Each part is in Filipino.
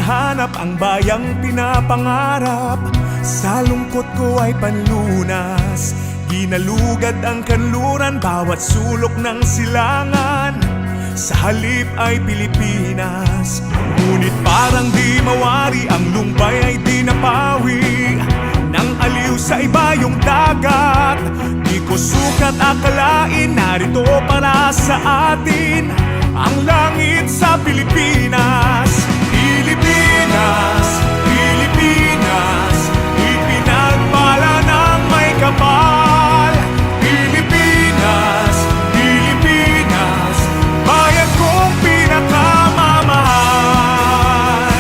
hinahanap ang bayang pinapangarap. Sa lungkot ko ay panlunas, ginalugad ang kanluran, bawat sulok ng silangan. Sa halip ay Pilipinas, ngunit parang di mawari, ang lumbay ay di napawi. Nang aliw sa iba yung dagat, di ko sukat akalain, narito para sa atin ang langit sa Pilipinas. Pilipinas, Pilipinas, ipinagpala ng may kapal. Pilipinas, Pilipinas, bayan kong pinakamamahal.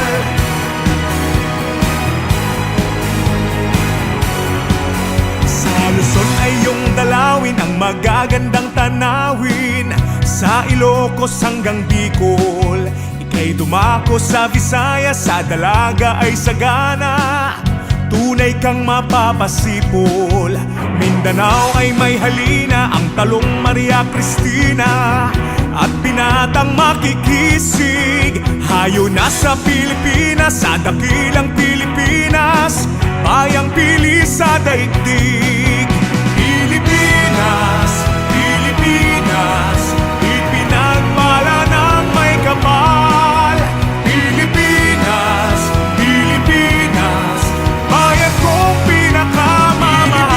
Sa Luzon ay iyong dalawin ang magagandang tanawin. Sa Ilocos hanggang Bicol, ika'y dumako sa Visayas, sa Dalaga ay sagana. Tunay kang mapapasipol, Mindanao ay may halina, ang talong Maria Cristina at binatang makikisig. Hayo na sa Pilipinas, sa dakilang Pilipinas, bayang pili sa daigdig. Pilipinas, Pilipinas, ipinagpala ng may kapal. Pilipinas, Pilipinas, bayan kong pinakamamahal.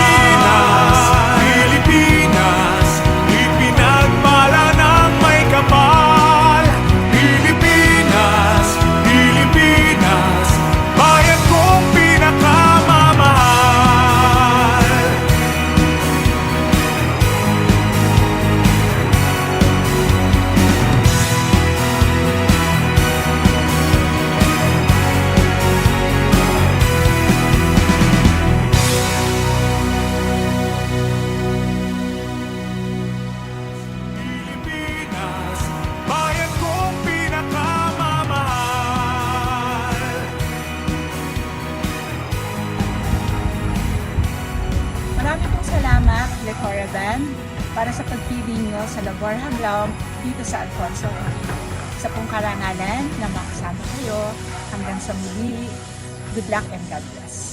Pilipinas, ipinagpala ng may kapal. Pilipinas, Pilipinas, bayan kong pinakamamahal. Pilipinas, bayan kong pinakamamahal. Maraming pong salamat, Lecora Band, para sa pagpili niyo sa Labor Haglaw dito sa Alfonso. Sa pong karangalan na makasama kayo hanggang sa muli. Good luck and God bless.